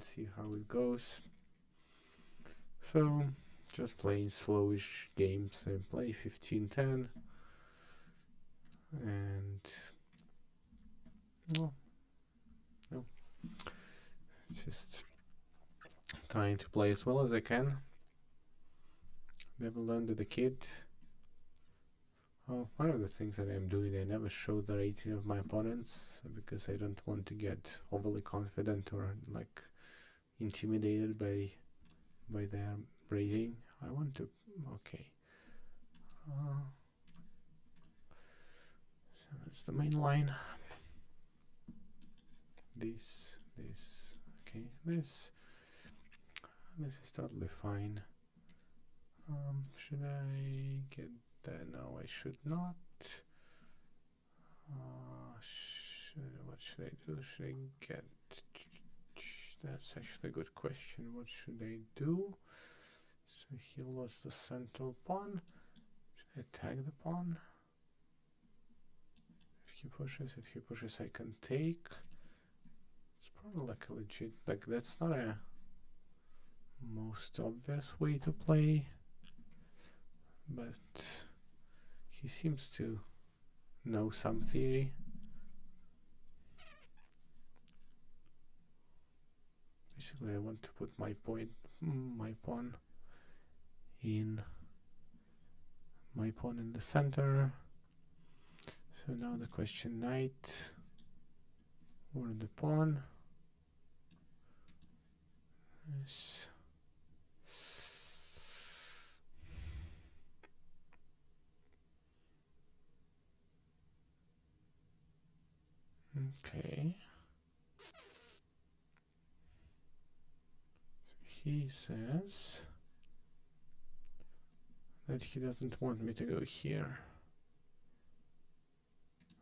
and see how it goes. So just playing slowish games. I play 15-10 and no, just trying to play as well as I can. Never learned as a kid. Oh, one of the things that I'm doing, I never show the rating of my opponents because I don't want to get overly confident or like intimidated by their rating. I want to, okay. So that's the main line. This, okay, this is totally fine. Should I get that? No, I should not. What should I do? Should I get? That's actually a good question. What should I do? So he lost the central pawn. Should I attack the pawn? If he pushes, I can take. It's probably like a legit, like that's not a most obvious way to play, but he seems to know some theory. Basically, I want to put my pawn in the center. So now the question: knight or the pawn? Yes. Okay. He says that he doesn't want me to go here.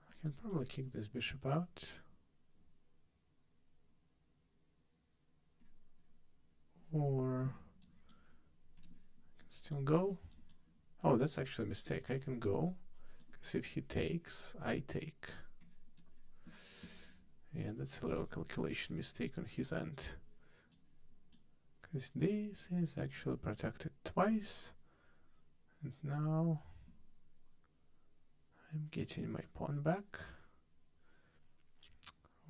I can probably kick this bishop out. Or I can still go. Oh, that's actually a mistake. I can go, because if he takes, I take. Yeah, that's a little calculation mistake on his end. Because this is actually protected twice. And now I'm getting my pawn back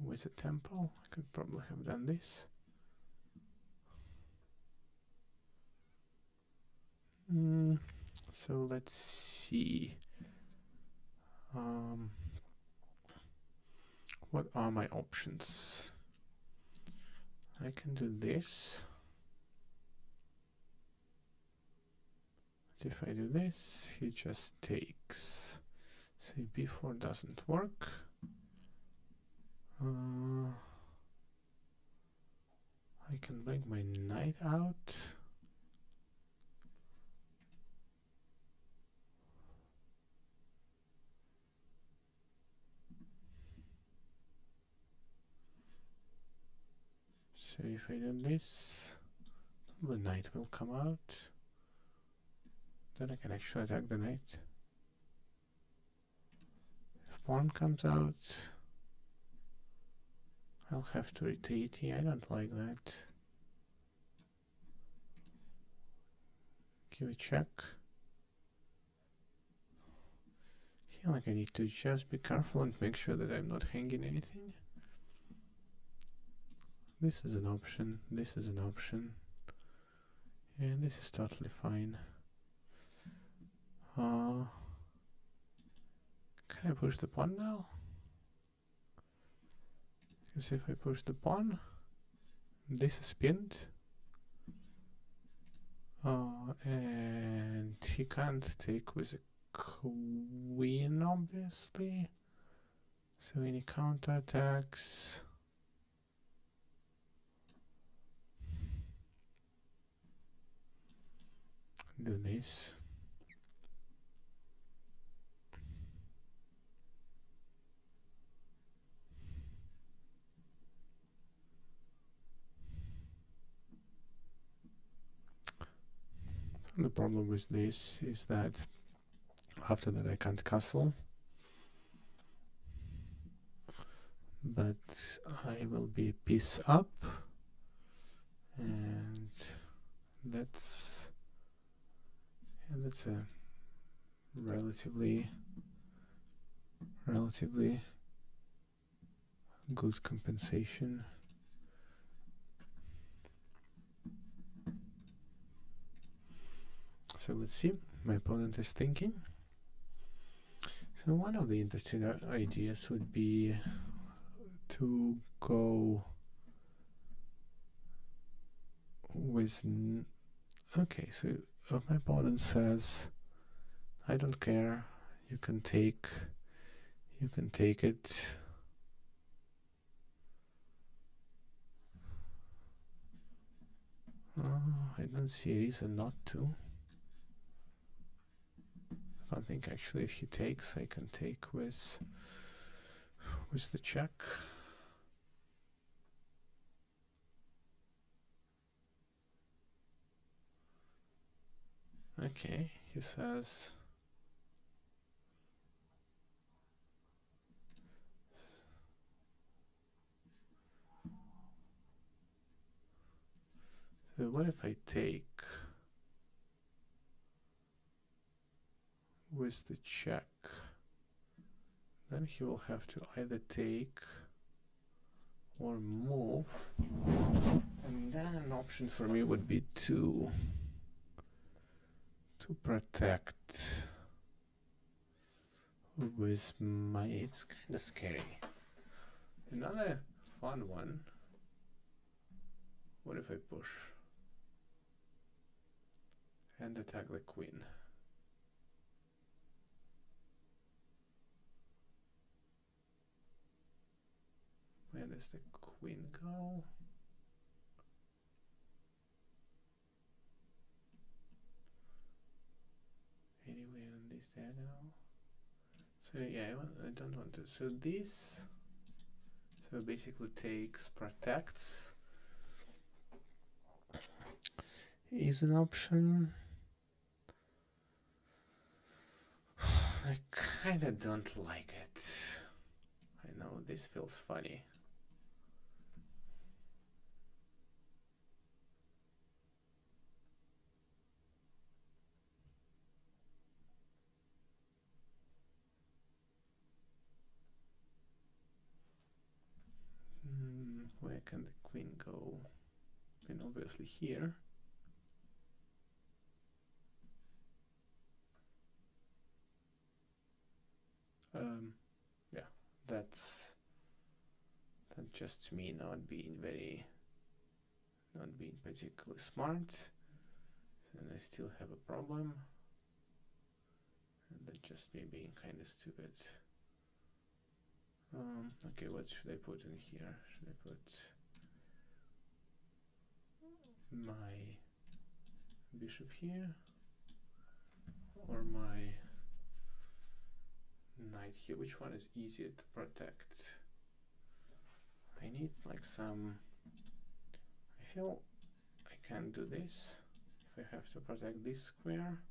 with a tempo. I could probably have done this. So let's see. What are my options? I can do this. But if I do this, he just takes. So b4 doesn't work. I can bring my knight out. So if I do this, the knight will come out. Then I can actually attack the knight. If pawn comes out, I'll have to retreat. I don't like that. Give a check. I feel like I need to just be careful and make sure that I'm not hanging anything. This is an option, this is an option, and this is totally fine. Can I push the pawn now? Because if I push the pawn, this is pinned. And he can't take with a queen, obviously. So any counterattacks. Do this. The problem with this is that after that I can't castle, but I will be piece up, And that's a relatively good compensation. So let's see, my opponent is thinking. So one of the interesting ideas would be to go with okay, so my opponent says, I don't care, you can take it. I don't see a reason not to. I think actually if he takes, I can take with the check. Okay, he says so what if I take with the check? Then he will have to either take or move, and then an option for me would be to protect with my, it's kind of scary. Another fun one, what if I push and attack the queen? Where does the queen go? Anyway, on this diagonal. So yeah, I don't want to. So this, so basically takes, protects is an option. I kinda don't like it. I know this feels funny. Where can the queen go? And obviously here. Yeah, that's just me not being particularly smart. So I still have a problem. And that's just me being kind of stupid. Okay, what should I put in here? Should I put my bishop here or my knight here? Which one is easier to protect? I need like some, I feel I can do this if I have to protect this square.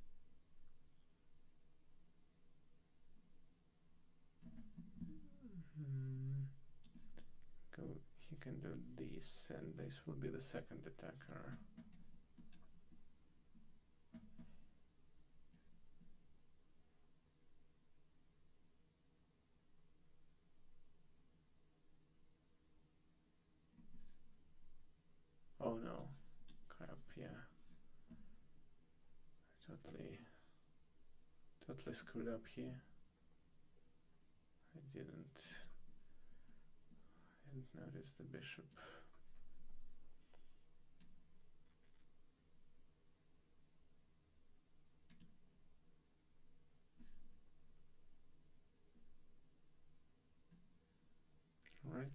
He can do this, and this will be the second attacker. Oh no, crap, yeah. Totally screwed up here. I didn't notice the bishop. All right.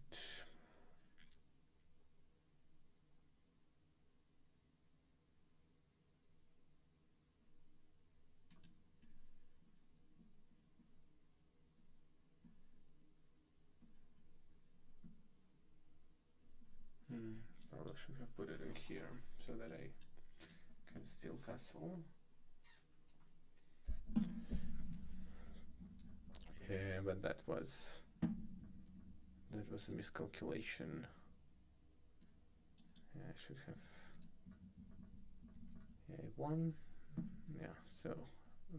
Probably should have put it in here so that I can still castle. Yeah, but that was a miscalculation. Yeah, I should have a1. Yeah, so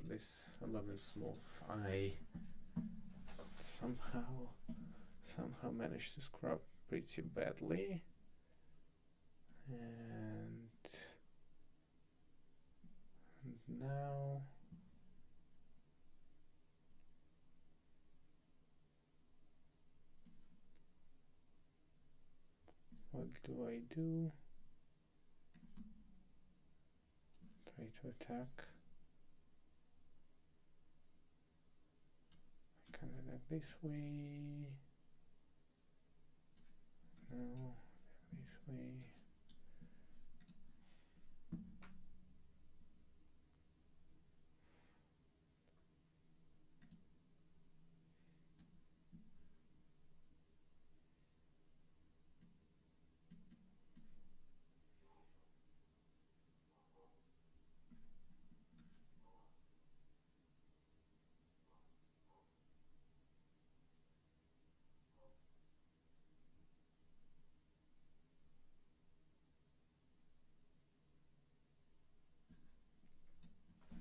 this 11th move I somehow managed to screw up pretty badly, and now what do I do? Try to attack. I can attack this way. No, this way.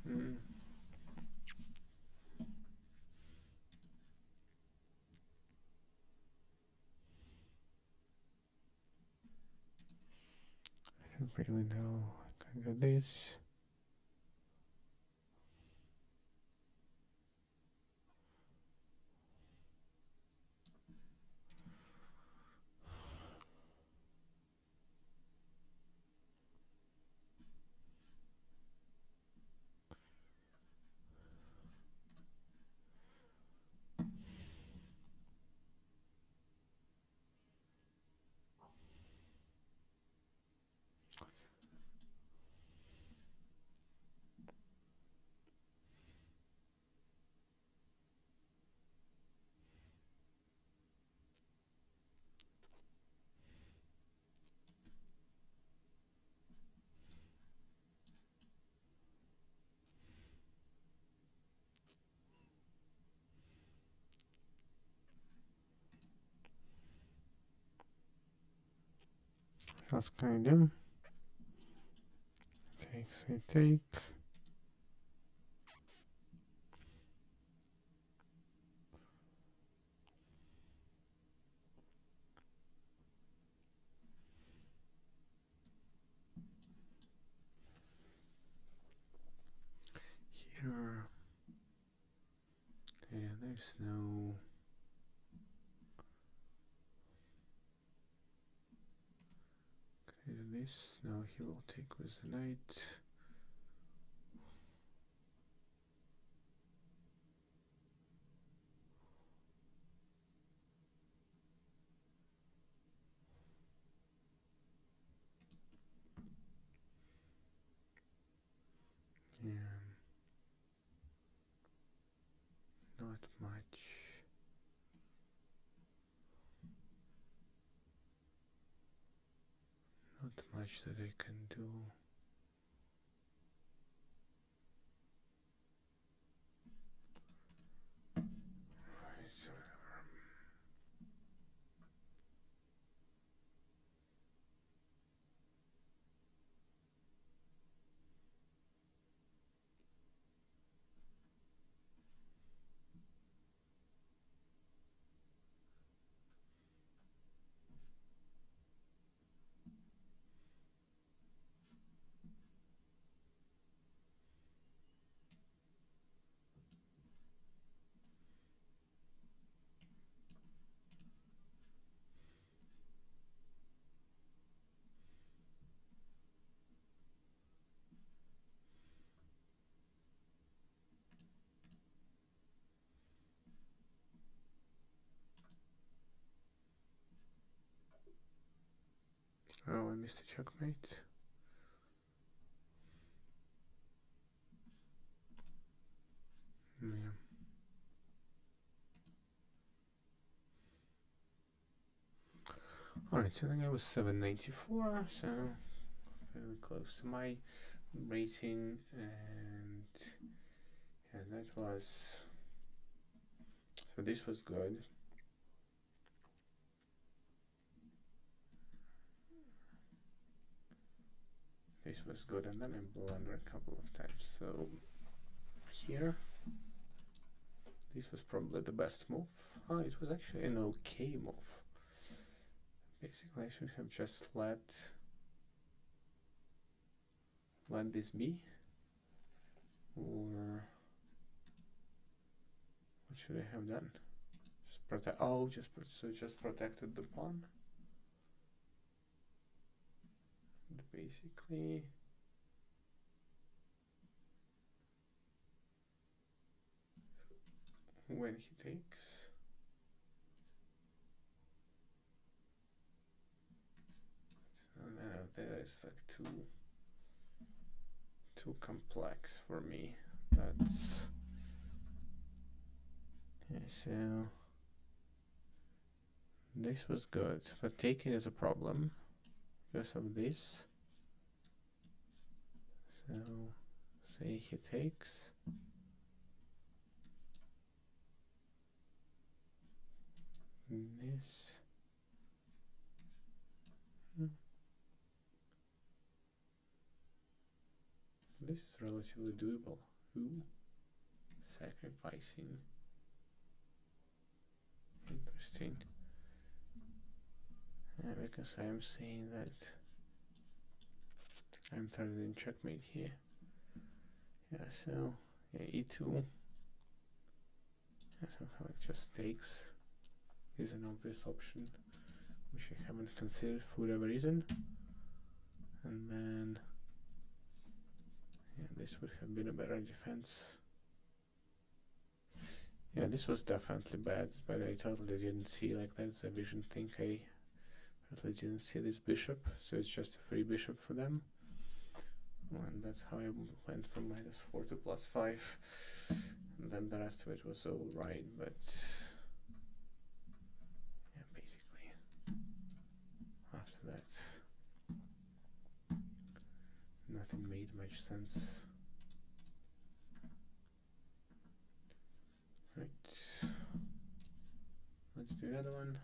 Hmm. I don't really know. I can do this. What else can I do? Takes a take. Here. Yeah, there's no. Can I do this? No, he will take with the knight. Yeah. Not much. Not much that I can do. Right, so oh, I missed a checkmate. Yeah. Alright, so I think I was 794, so very close to my rating, and yeah, that was, so this was good. this was good, and then I blunder a couple of times. So here, this was probably the best move. Oh, it was actually an okay move. Basically, I should have just let this be, or what should I have done? Just protect. Oh, just protected the pawn. And basically, when he takes, no, that is like too complex for me. That's yeah, so this was good, but taking is a problem because of this. So say he takes, this. This is relatively doable. Ooh, sacrificing. Interesting. Because I'm saying that I'm threatening checkmate here. Yeah, so yeah, e2. Yeah, so like just takes is an obvious option, which I haven't considered for whatever reason. And then yeah, this would have been a better defense. Yeah, this was definitely bad, but I totally didn't see, like, that's a vision thing. I totally didn't see this bishop, so it's just a free bishop for them. And that's how I went from -4 to +5. And then the rest of it was all right, but yeah, basically after that nothing made much sense. Right, let's do another one.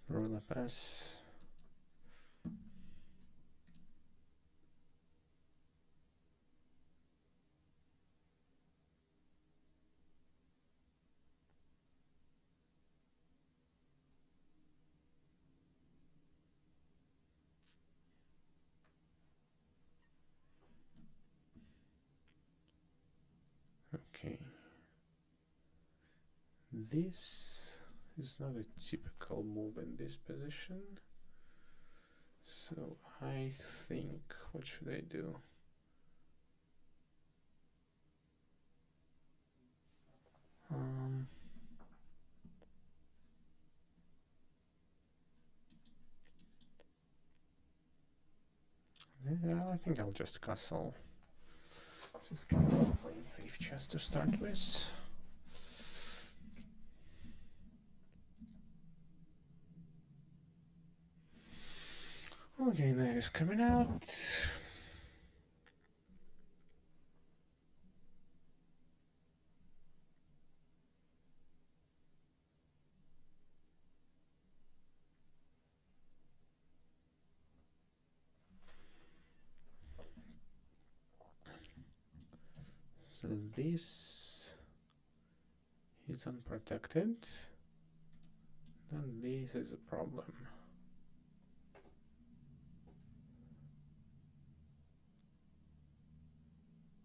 Roll a pass. Okay. This is not a typical move in this position. So I think, what should I do? Yeah, I think I'll just castle. Just playing safe chess to start with. Okay, that is coming out. So this is unprotected. Then this is a problem.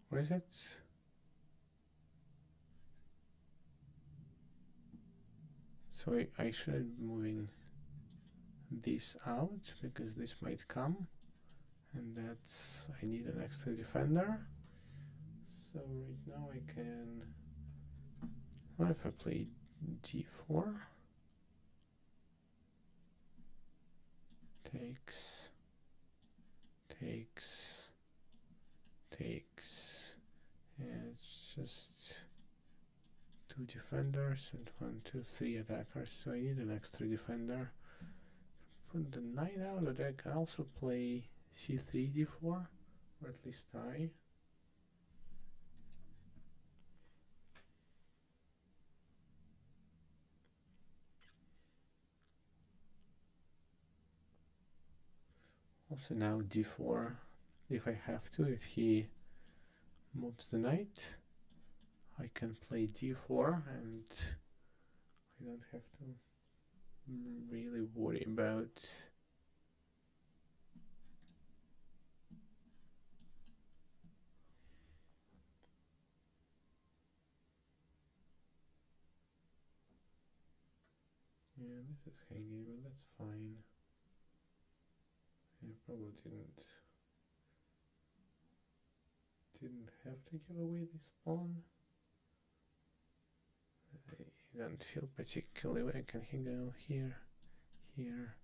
What is it? So I should be moving this out because this might come, and that's, I need an extra defender. So right now I can, what if I play d4? takes, it's just 2 defenders and 1, 2, 3 attackers, so I need an extra defender. Put the knight out, but I can also play c3, d4, or at least try. Also now d4, if I have to, if he moves the knight, I can play d4 and I don't have to really worry about this is hanging, but that's fine. I probably didn't have to give away this pawn. I don't feel particularly where can he go here, here.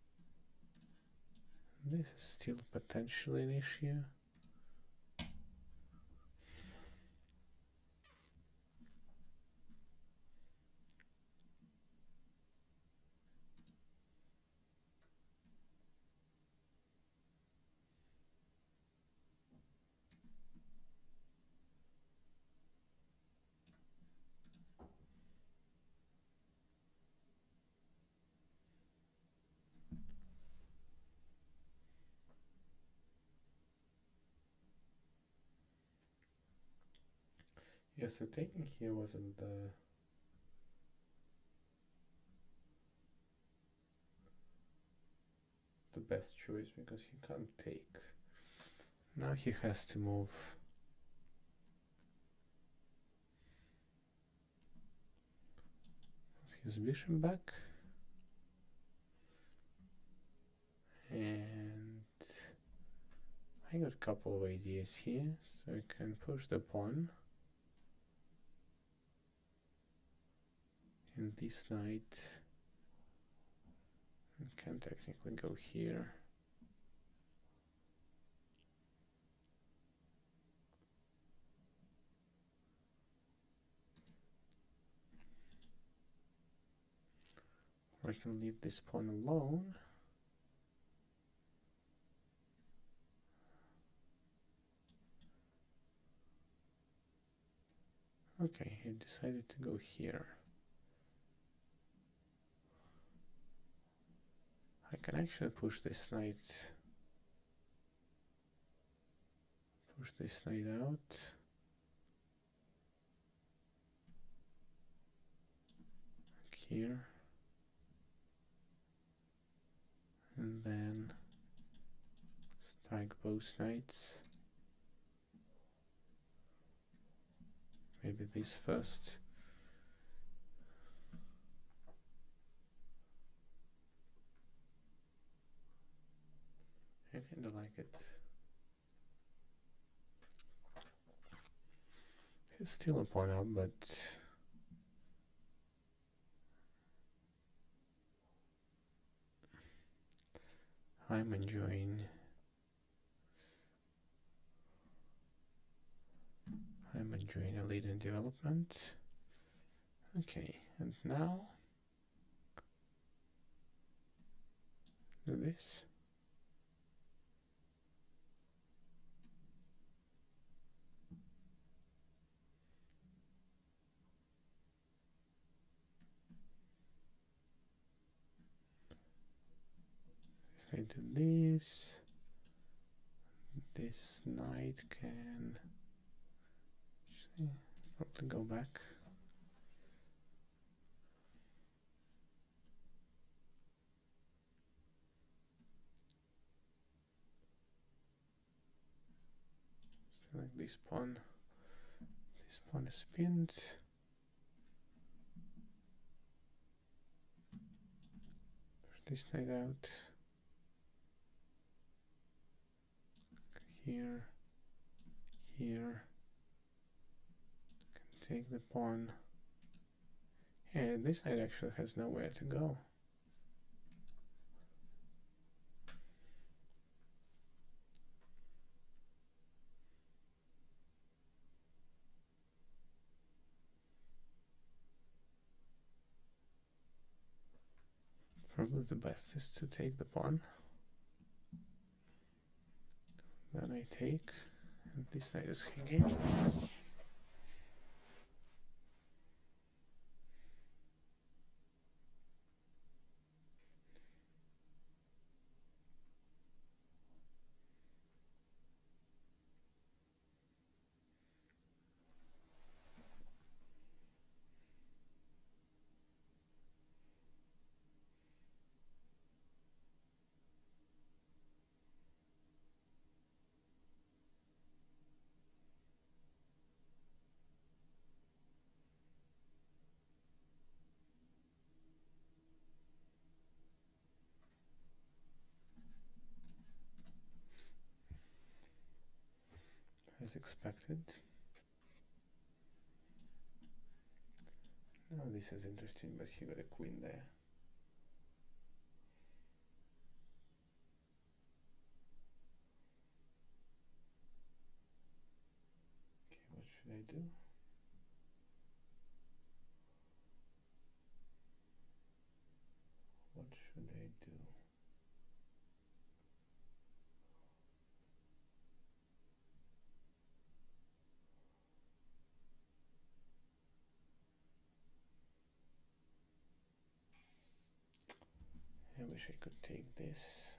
This is still potentially an issue. Yeah, so taking here wasn't the best choice because he can't take. Now he has to move his bishop back, and I got a couple of ideas here, so I can push the pawn, and this knight can technically go here. Or I can leave this pawn alone. Okay, he decided to go here. I can actually push this knight out. Here. And then strike both knights. Maybe this first. I kinda like it. He's still a pawn up, but I'm enjoying a lead in development. Okay, and now do this. If I do this knight can actually probably go back. So like this pawn is pinned. Push this knight out. Here, here. Can take the pawn. And this knight actually has nowhere to go. Probably the best is to take the pawn. Then I take, and this knight is hanging. As expected. Oh, this is interesting, but he got a queen there. Okay, what should I do? What should I do? I wish I could take this.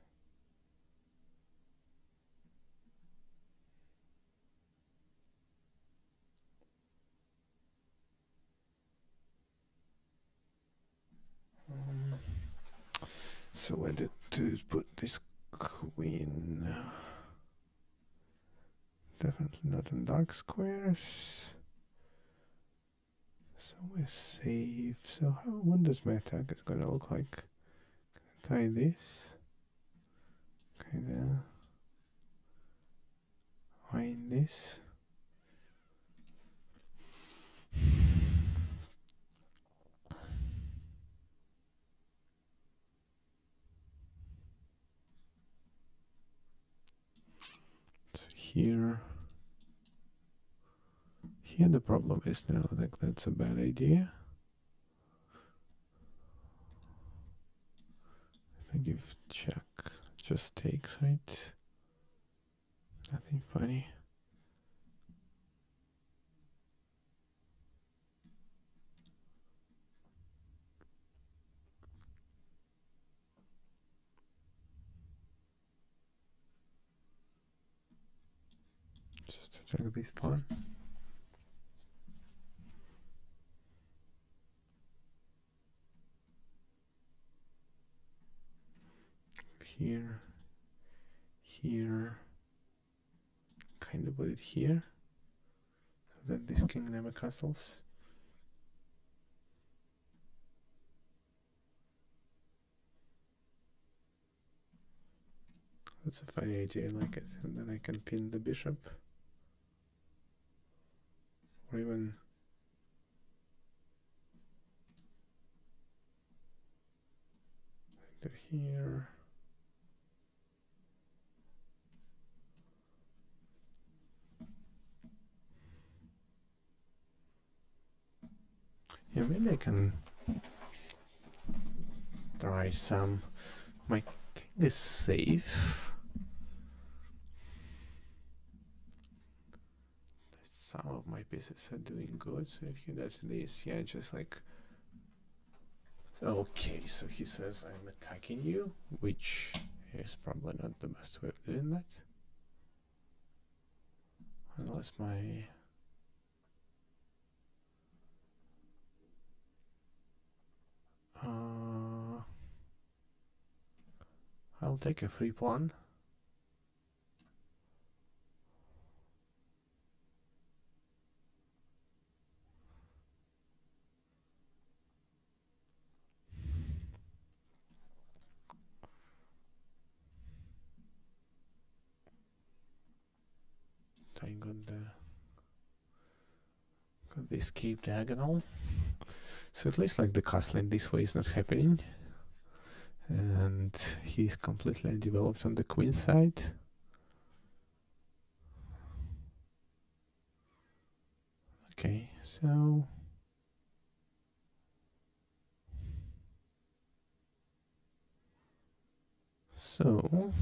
So where to put this queen? Definitely not in dark squares. So we're safe. So what does my attack is gonna look like? Can I tie this? Kinda wind this. So here the problem is now like that's a bad idea. If I give check, just takes, right? Nothing funny. Just check this pawn. Here, here, kind of put it here, so that this king never castles. That's a funny idea, I like it. And then I can pin the bishop. Or even go here. Yeah, maybe I can try some. My king is safe. Some of my pieces are doing good, so if he does this, yeah, just like... Okay, so he says I'm attacking you, which is probably not the best way of doing that. Unless my... I'll take a free pawn. I got the escape diagonal. So at least like the castling this way is not happening. And he's completely undeveloped on the queen side. Okay, so So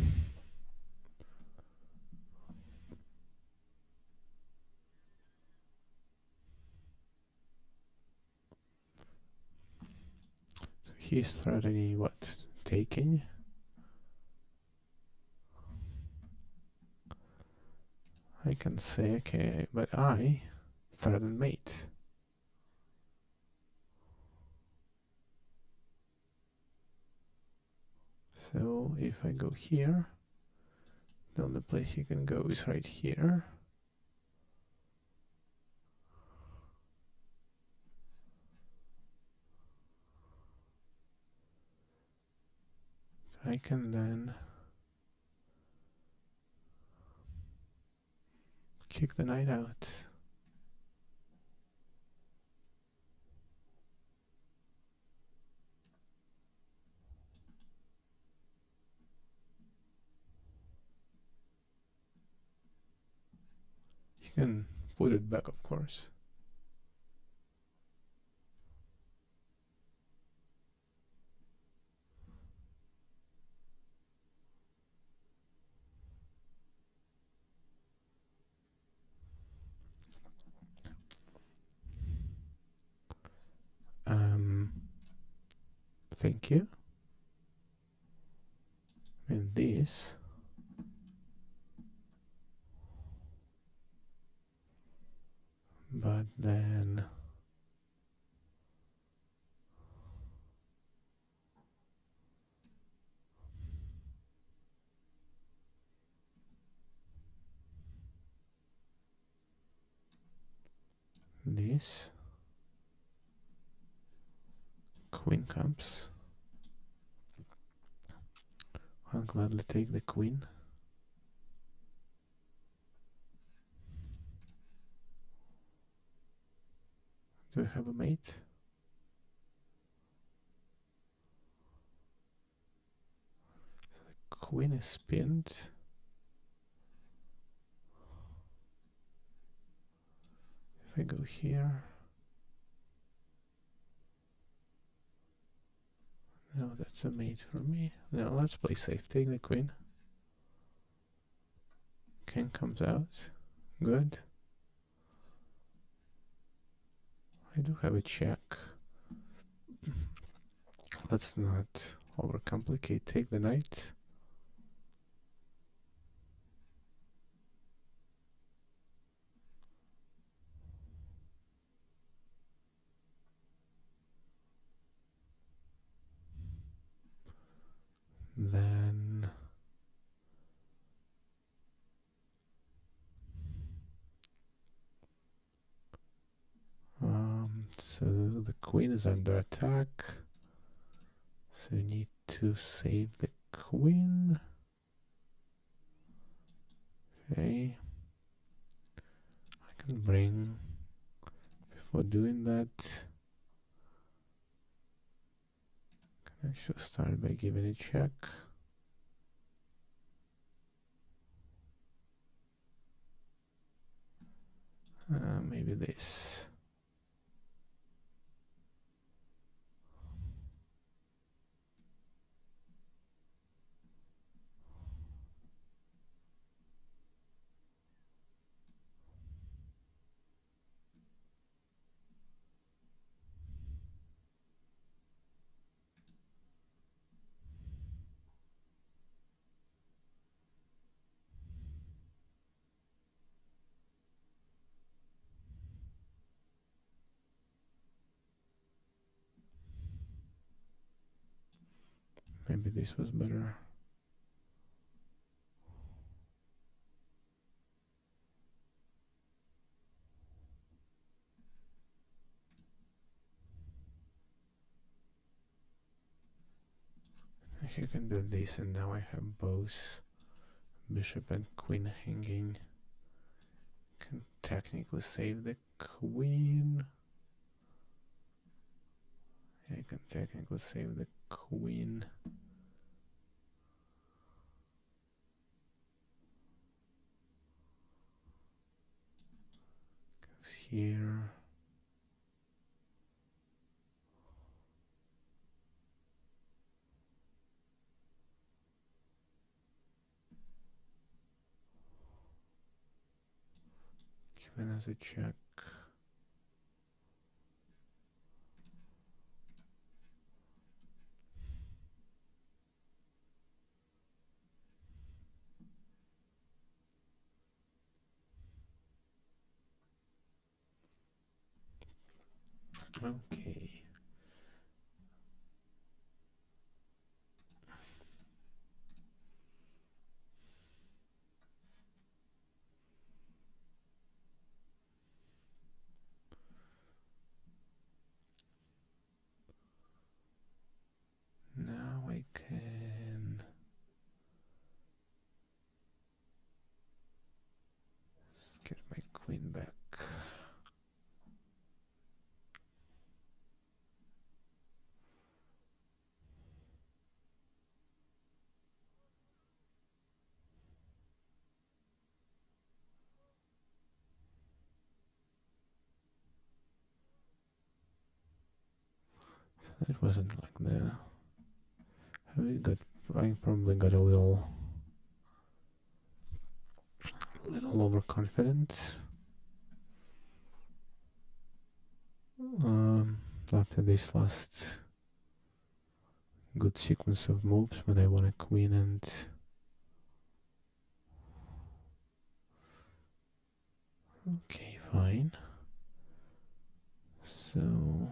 he's threatening what? Taking? I can say, okay, but I threaten mate. So if I go here, the only place you can go is right here. I can then kick the knight out. You can put it back, of course. Thank you. And this but then this queen comes. I'll gladly take the queen. Do I have a mate? The queen is pinned. If I go here, no, that's a mate for me. No, let's play safe. Take the queen. King comes out. Good. I do have a check. Let's not overcomplicate. Take the knight. Then so the queen is under attack. So you need to save the queen. Okay. I can bring, before doing that, I can actually start by giving a check. Maybe this. Maybe this was better. You can do this, and now I have both bishop and queen hanging. Can technically save the queen. I can technically save the queen. Goes here. even as a check. Okay. Now I can get my queen back. So it wasn't like the. I probably got a little overconfident. After this last good sequence of moves when I won a queen and okay, fine. So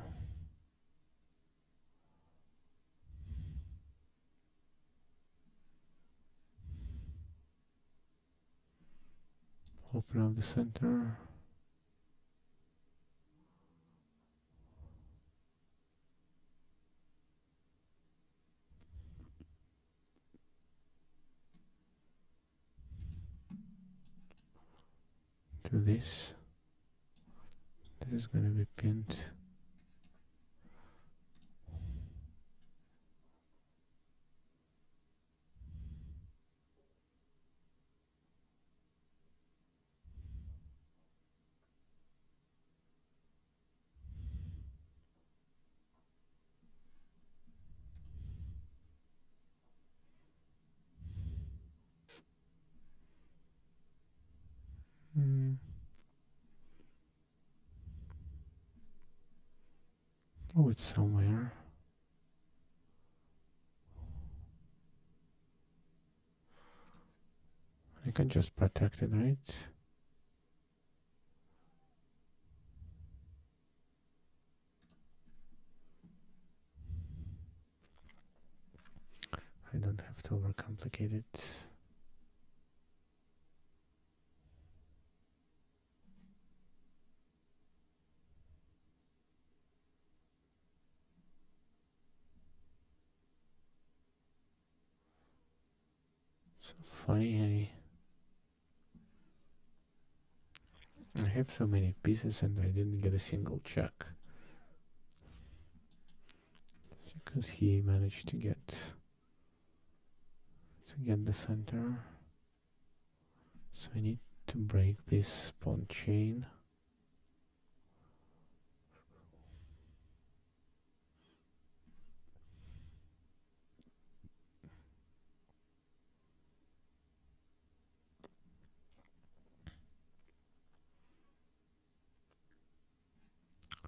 open up the center. Do this. This is gonna be pinned. Oh, it's somewhere. I can just protect it, right? I don't have to overcomplicate it. So funny, I have so many pieces and I didn't get a single check. Because he managed to get the center. So I need to break this pawn chain.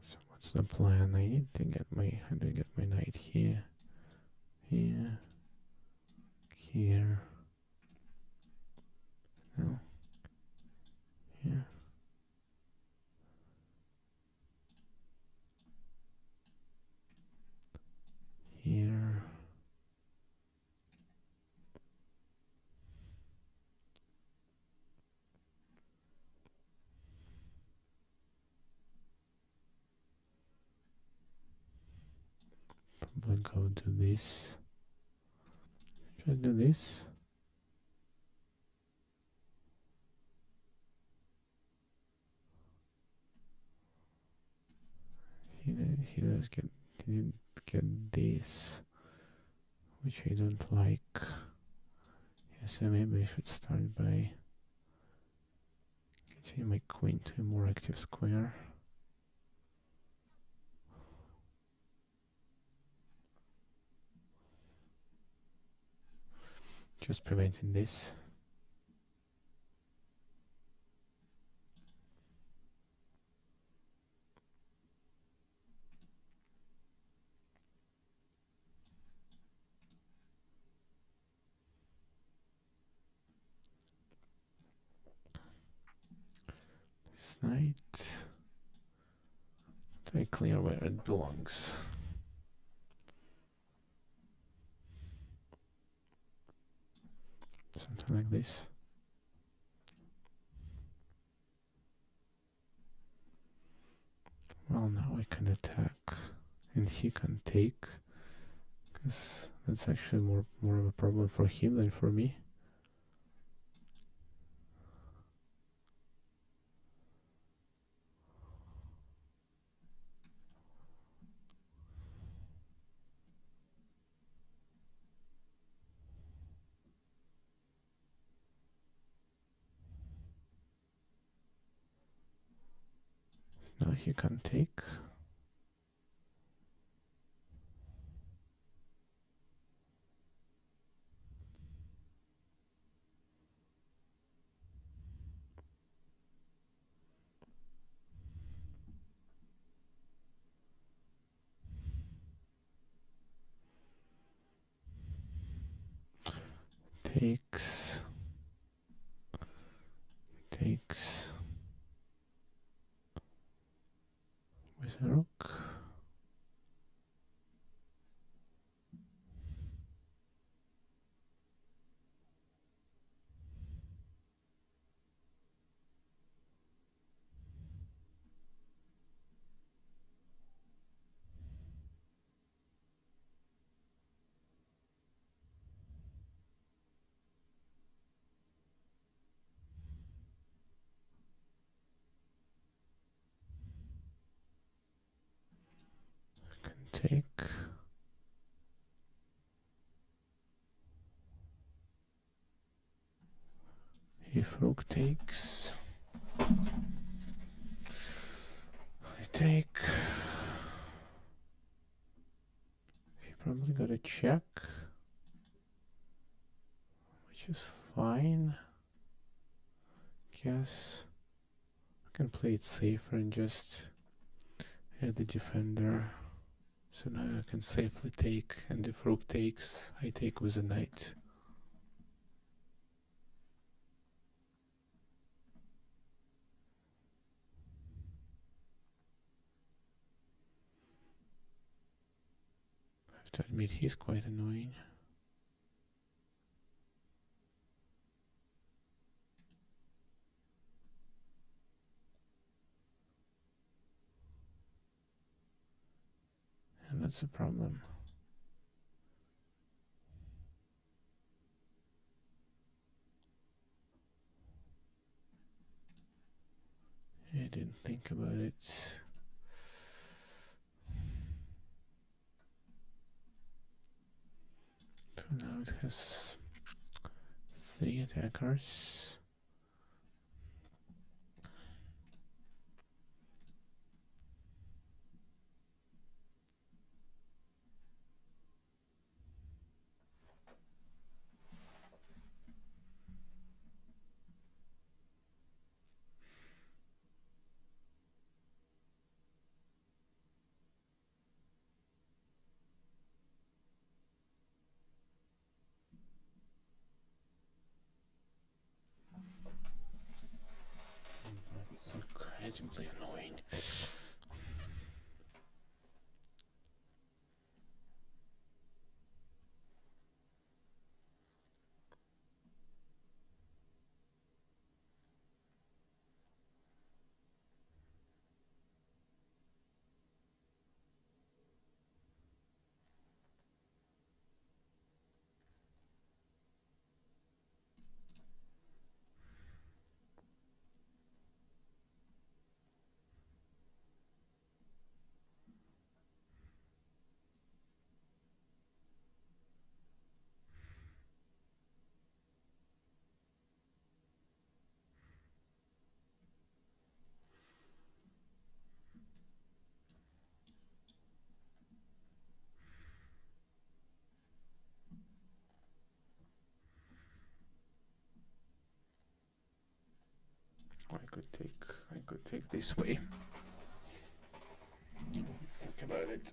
So what's the plan? I need to get my knight here, here, here, no, here. Here. Probably go to this. Just do this. He does get this, which I don't like. Yeah, so maybe I should start by getting my queen to a more active square. Just preventing this. knight. Very clear where it belongs. Something like this. Well, now I can attack and he can take, because that's actually more of a problem for him than for me. Now he can take. Takes. Takes. With a rook. Can take. If rook takes, I take. He probably got a check, which is fine. Guess I can play it safer and just add the defender. So now I can safely take, and if rook takes, I take with a knight. I have to admit he's quite annoying. And that's a problem. I didn't think about it. So now it has 3 attackers. That's incredibly annoying. I could take this way. Think about it.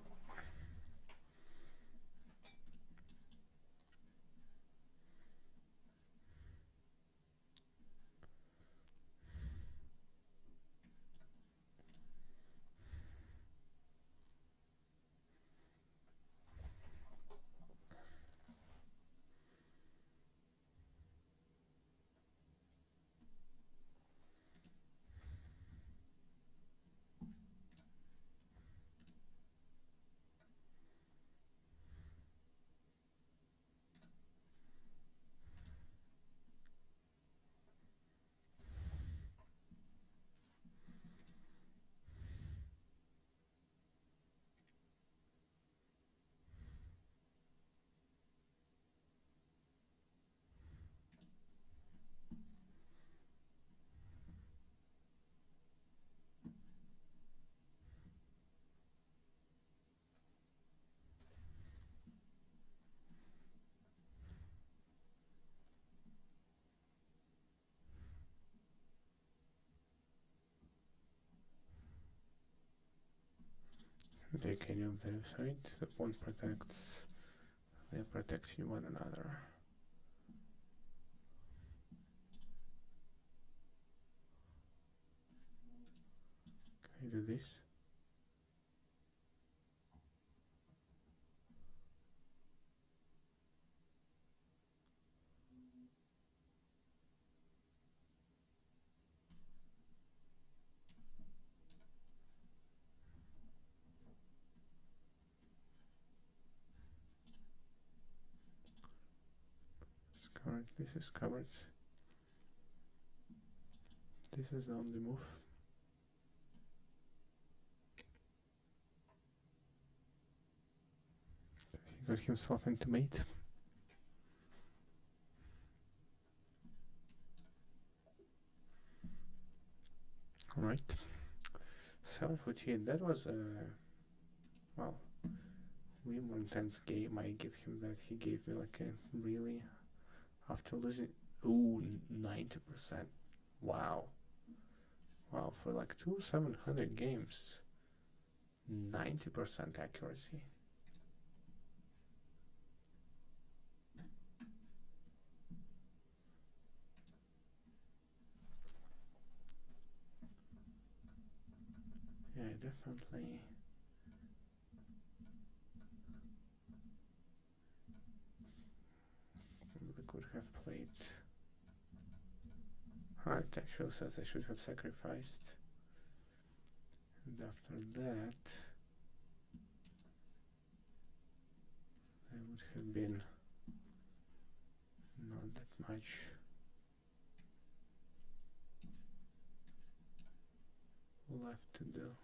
take any of their side. The pawn protects. They're protecting one another. Can I do this? Covered. This is covered. This is the only move. He got himself into mate. Alright. 748. That was a well, way more intense game. I give him that. He gave me like a really after losing 90%. Wow. Wow, for like 700 games. 90% accuracy. Yeah, definitely. We could have played. It actually says I should have sacrificed. And after that, there would have been not that much. Left to do.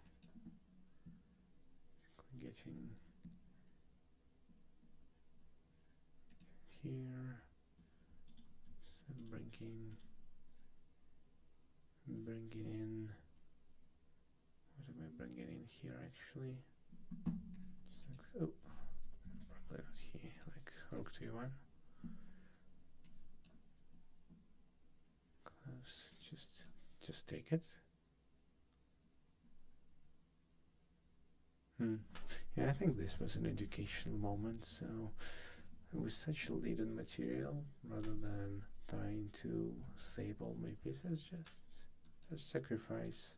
Getting here, so bringing in. What am I bringing in here actually? Just like, oh, probably not here. Like rook to e1. Close. Just take it. Yeah, I think this was an educational moment, so it was such a lead on material, rather than trying to save all my pieces, just sacrifice,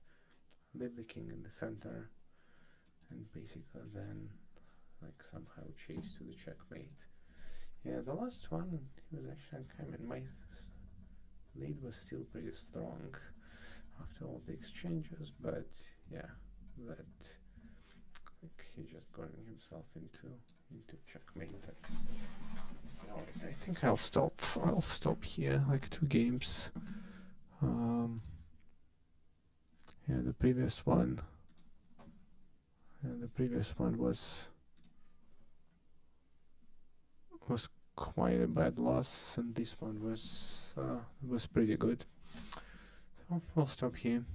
leave the king in the center, and basically then like somehow chase to the checkmate. Yeah, the last one, he was actually uncommon. My lead was still pretty strong after all the exchanges, but yeah, that like he just got himself into checkmate. That's alright. I think I'll stop here, like 2 games. Yeah, the previous one was quite a bad loss, and this one was pretty good. So I'll stop here.